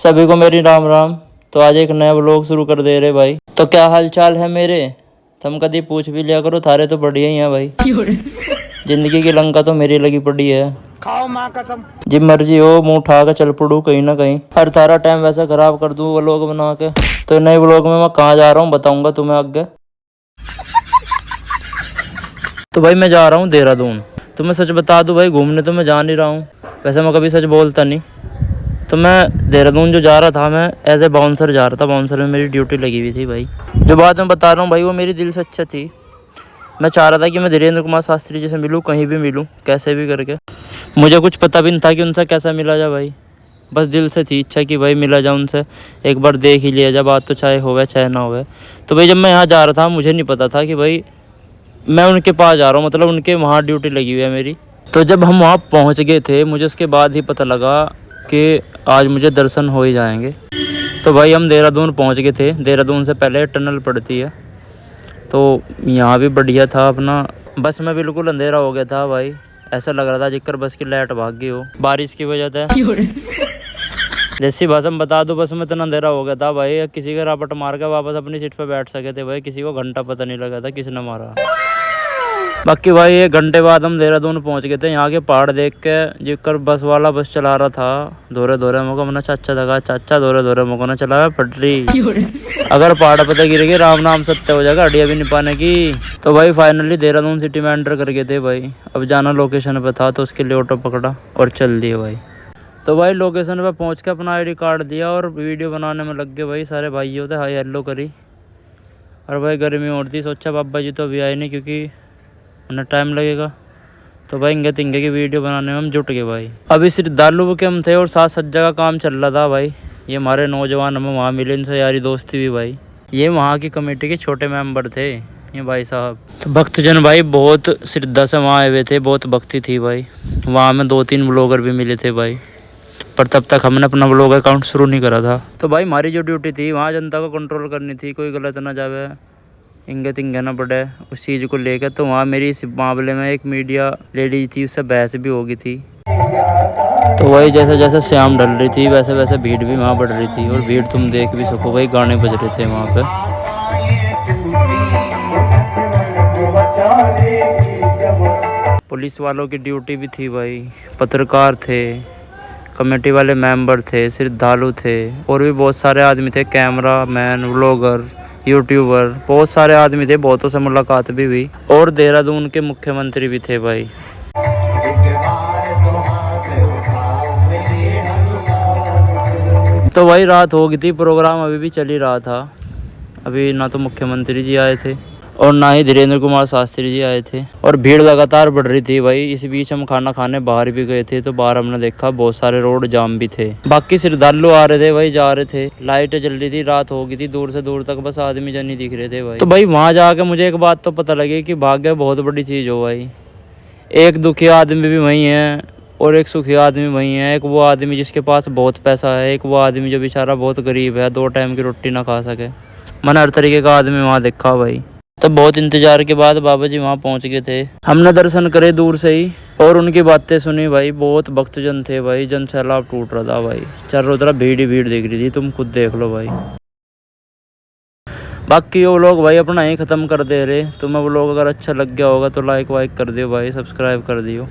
सभी को मेरी राम राम। तो आज एक नया व्लॉग शुरू कर दे रहे भाई। तो क्या हाल चाल है मेरे, तुम कभी पूछ भी लिया करो, थारे तो बढ़िया ही है भाई। जिंदगी की लंका तो मेरी लगी पड़ी है। खाओ माँ कसम। जिब मर्जी हो मुंह उठा के चल पड़ू कहीं ना कहीं। हर थारा टाइम वैसा खराब कर दूं व्लॉग बना के। तो नए व्लॉग में मैं कहाँ जा रहा हूँ बताऊंगा तुम्हें आगे। तो भाई मैं जा रहा हूँ देहरादून। तो मैं सच बता दूं भाई, घूमने तो मैं जा नहीं रहा हूँ, वैसे मैं कभी सच बोलता नहीं। तो मैं देहरादून जो जा रहा था, मैं एज ए बाउंसर जा रहा था। बाउंसर में मेरी ड्यूटी लगी हुई थी भाई। जो बात मैं बता रहा हूँ भाई वो मेरी दिल से अच्छा थी। मैं चाह रहा था कि मैं धीरेन्द्र कुमार शास्त्री जी से मिलूँ, कहीं भी मिलूँ, कैसे भी करके। मुझे कुछ पता भी नहीं था कि उनसे कैसा मिला जाए भाई। बस दिल से थी इच्छा कि भाई मिला जाए उनसे, एक बार देख ही लिया जाए, बात तो चाहे होवे चाहे ना होवे। तो भाई जब मैं यहाँ जा रहा था, मुझे नहीं पता था कि भाई मैं उनके पास जा रहा हूँ, मतलब उनके वहाँ ड्यूटी लगी हुई है मेरी। तो जब हम वहाँ पहुँच गए थे, मुझे उसके बाद ही पता लगा कि आज मुझे दर्शन हो ही जाएंगे। तो भाई हम देहरादून पहुँच गए थे। देहरादून से पहले टनल पड़ती है, तो यहाँ भी बढ़िया था अपना। बस में बिल्कुल अंधेरा हो गया था भाई, ऐसा लग रहा था जिक्कर बस की लाइट भाग गई हो बारिश की वजह से। जैसी भाषा में बता दो, बस में इतना अंधेरा हो गया था भाई, किसी का रापट मार के वापस अपनी सीट पर बैठ सके थे भाई। किसी को घंटा पता नहीं लगा था किसने मारा। बाकी भाई 1 घंटे बाद हम देहरादून पहुंच गए थे। यहाँ के पहाड़ देख के जिक्कर बस वाला बस चला रहा था धोरे धोरे मोको मना चाचा लगा, चाचा धोरे धोरे मोको ना चला पटरी। अगर पहाड़ पता गिर गए राम नाम सत्य हो जाएगा, हड्डियां भी नहीं पाने की। तो भाई फाइनली देहरादून सिटी में एंटर कर गए थे भाई। अब जाना लोकेशन पे था, तो उसके लिए ऑटो पकड़ा और चल दिए भाई। तो भाई लोकेशन पे पहुंच के अपना आईडी कार्ड दिया और वीडियो बनाने में लग गए भाई। सारे भाइयों थे, हाई हेलो करी। और भाई गर्मी और थी, सोचा बाबा जी तो अभी आए नहीं क्योंकि उन्हें टाइम लगेगा। तो भाई इंगे तिंगे की वीडियो बनाने में हम जुट गए भाई। अभी श्रद्धालु के हम थे और साथ सज्जा का काम चल रहा था भाई। ये हमारे नौजवान हमें वहाँ मिले, इनसे यारी दोस्ती भी भाई। ये वहाँ की कमेटी के छोटे मेंबर थे ये भाई साहब। तो भक्तजन भाई बहुत श्रद्धा से वहाँ आए हुए थे, बहुत भक्ति थी भाई। वहाँ में 2-3 ब्लॉगर भी मिले थे भाई, पर तब तक हमने अपना ब्लॉग अकाउंट शुरू नहीं करा था। तो भाई हमारी जो ड्यूटी थी वहाँ जनता को कंट्रोल करनी थी, कोई गलत ना जावे, इंगे तिंगे ना पड़े उस चीज़ को लेकर। तो वहाँ मेरी इस मामले में एक मीडिया लेडी थी, उससे बहस भी हो गई थी। तो वही जैसे जैसे शाम ढल रही थी वैसे वैसे भीड़ भी वहाँ बढ़ रही थी। और भीड़ तुम देख भी सको भाई, गाने बज रहे थे वहाँ पे। पुलिस वालों की ड्यूटी भी थी भाई, पत्रकार थे, कमेटी वाले मेंबर थे, श्रद्धालु थे, और भी बहुत सारे आदमी थे, कैमरा मैन, व्लॉगर, यूट्यूबर, बहुत सारे आदमी थे। बहुतों से मुलाकात भी हुई और देहरादून के मुख्यमंत्री भी थे भाई। तो भाई रात हो गई थी, प्रोग्राम अभी भी चल ही रहा था। अभी ना तो मुख्यमंत्री जी आए थे और ना ही धीरेन्द्र कुमार शास्त्री जी आए थे, और भीड़ लगातार बढ़ रही थी भाई। इस बीच हम खाना खाने बाहर भी गए थे, तो बाहर हमने देखा बहुत सारे रोड जाम भी थे। बाकी श्रद्धालु आ रहे थे भाई, जा रहे थे, लाइटें जल रही थी, रात हो गई थी, दूर से दूर तक बस आदमी जन ही दिख रहे थे भाई। तो भाई वहाँ जाके मुझे एक बात तो पता लगी कि भाग्य बहुत बड़ी चीज़ हो भाई। एक दुखी आदमी भी वही है और एक सुखी आदमी वही है। एक वो आदमी जिसके पास बहुत पैसा है, एक वो आदमी जो बेचारा बहुत गरीब है, 2 टाइम की रोटी ना खा सके। मैंने हर तरीके का आदमी वहाँ देखा भाई। तब बहुत इंतजार के बाद बाबा जी वहाँ पहुँच गए थे। हमने दर्शन करे दूर से ही और उनकी बातें सुनी भाई। बहुत भक्तजन थे भाई, जन सैलाब टूट रहा था भाई। चारों तरफ भीड़ ही भीड़ दिख रही थी, तुम खुद देख लो भाई। बाकी वो लोग भाई अपना ही ख़त्म कर दे रहे। तुम्हें वो लोग अगर अच्छा लग गया होगा तो लाइक वाइक कर दियो भाई, सब्सक्राइब कर दियो।